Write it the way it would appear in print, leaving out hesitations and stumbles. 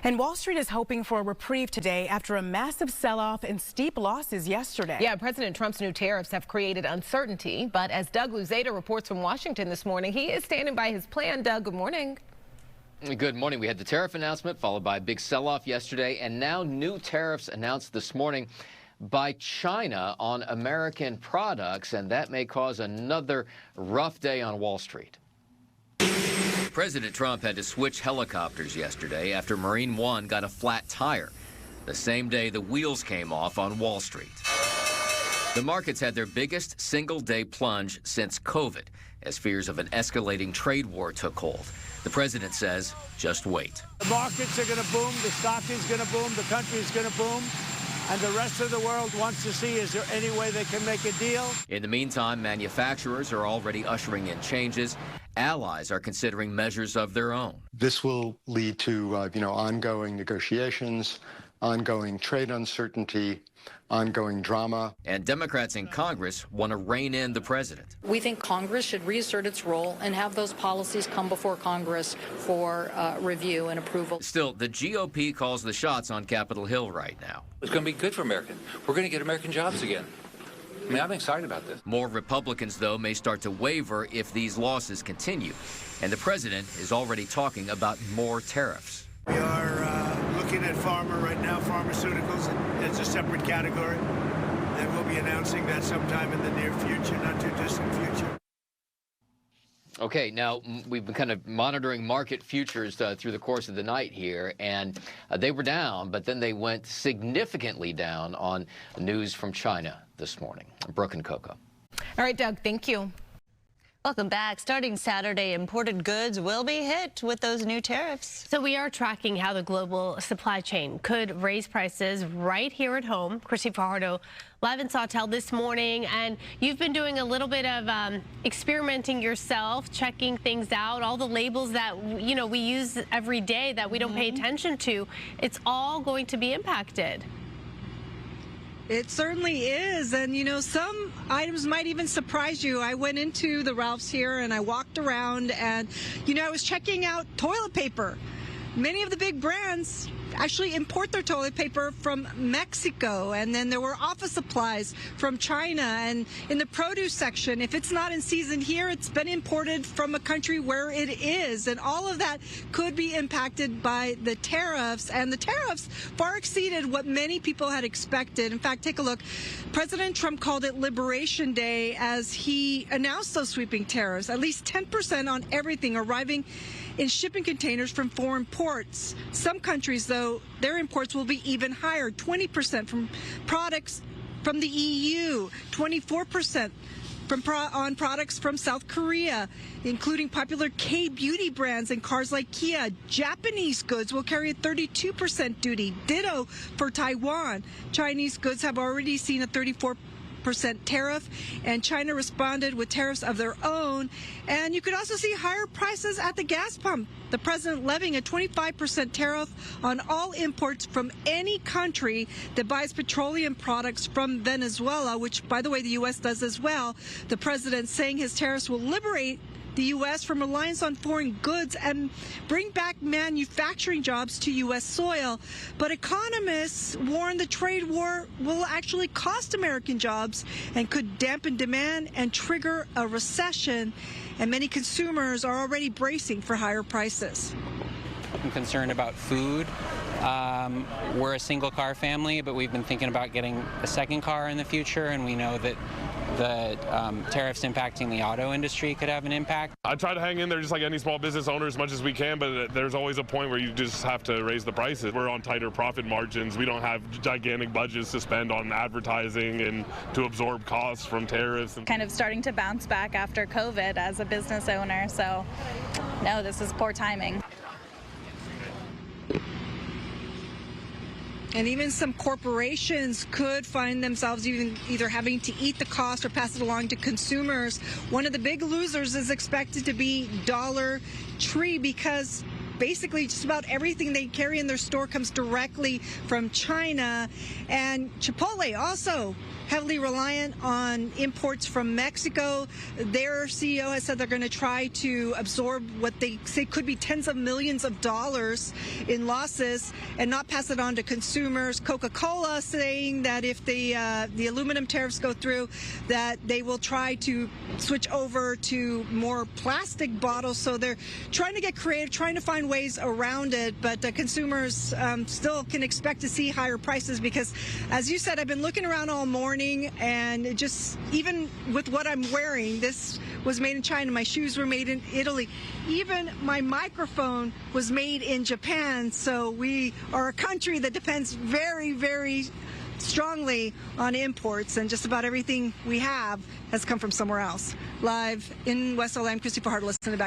And Wall Street is hoping for a reprieve today after a massive sell-off and steep losses yesterday. Yeah, President Trump's new tariffs have created uncertainty. But as Doug Luzada reports from Washington this morning, he is standing by his plan. Doug, good morning. Good morning. We had the tariff announcement followed by a big sell-off yesterday, and now new tariffs announced this morning by China on American products, and that may cause another rough day on Wall Street. President Trump had to switch helicopters yesterday after Marine One got a flat tire, the same day the wheels came off on Wall Street. The markets had their biggest single-day plunge since COVID, as fears of an escalating trade war took hold. The president says, just wait. The markets are going to boom, the stock is going to boom, the country is going to boom, and the rest of the world wants to see, is there any way they can make a deal? In the meantime, manufacturers are already ushering in changes. Allies are considering measures of their own. This will lead to, ongoing negotiations, ongoing trade uncertainty, ongoing drama. And Democrats in Congress want to rein in the president. We think Congress should reassert its role and have those policies come before Congress for review and approval. Still, the GOP calls the shots on Capitol Hill right now. It's going to be good for Americans. We're going to get American jobs again. I mean, I'm excited about this. More Republicans, though, may start to waver if these losses continue. And the president is already talking about more tariffs. We are looking at pharma right now, pharmaceuticals as a separate category. And we'll be announcing that sometime in the near future, not too distant future. Okay, now we've been kind of monitoring market futures through the course of the night here, and they were down, but then they went significantly down on news from China this morning. Brooke and Coco. All right, Doug, thank you. Welcome back. Starting Saturday, imported goods will be hit with those new tariffs. So we are tracking how the global supply chain could raise prices right here at home. Christy Fajardo live in Sawtell this morning, and you've been doing a little bit of experimenting yourself, checking things out, all the labels that we use every day that we don't pay attention to. It's all going to be impacted. It certainly is, and some items might even surprise you. I went into the Ralph's here and I walked around and I was checking out toilet paper. Many of the big brands actually import their toilet paper from Mexico, and then there were office supplies from China. And in the produce section, if it's not in season here, it's been imported from a country where it is, and all of that could be impacted by the tariffs, and the tariffs far exceeded what many people had expected. In fact, take a look. President Trump called it Liberation Day as he announced those sweeping tariffs, at least 10% on everything arriving in shipping containers from foreign ports. Some countries, though, their imports will be even higher, 20% from products from the EU, 24% on products from South Korea, including popular K-beauty brands and cars like Kia. Japanese goods will carry a 32% duty, ditto for Taiwan. Chinese goods have already seen a 34% tariff, and China responded with tariffs of their own. And you could also see higher prices at the gas pump. The president levying a 25% tariff on all imports from any country that buys petroleum products from Venezuela, which, by the way, the U.S. does as well. The president saying his tariffs will liberate the U.S. from reliance on foreign goods and bring back manufacturing jobs to U.S. soil. But economists warn the trade war will actually cost American jobs and could dampen demand and trigger a recession. And many consumers are already bracing for higher prices. I'm concerned about food. We're a single car family, but we've been thinking about getting a second car in the future, and we know that the tariffs impacting the auto industry could have an impact. I try to hang in there just like any small business owner as much as we can, but there's always a point where you just have to raise the prices. We're on tighter profit margins. We don't have gigantic budgets to spend on advertising and to absorb costs from tariffs. Kind of starting to bounce back after COVID as a business owner, so no, this is poor timing. And even some corporations could find themselves either having to eat the cost or pass it along to consumers. One of the big losers is expected to be Dollar Tree, because basically just about everything they carry in their store comes directly from China. And Chipotle also heavily reliant on imports from Mexico. Their CEO has said they're going to try to absorb what they say could be tens of millions of dollars in losses and not pass it on to consumers. Coca-Cola saying that if the aluminum tariffs go through, that they will try to switch over to more plastic bottles. So they're trying to get creative, trying to find ways around it, but consumers still can expect to see higher prices because, as you said, I've been looking around all morning, and just even with what I'm wearing, this was made in China, my shoes were made in Italy, even my microphone was made in Japan. So we are a country that depends very, very strongly on imports, and just about everything we have has come from somewhere else. Live in West LA, I'm Christy Fajardo, listening back.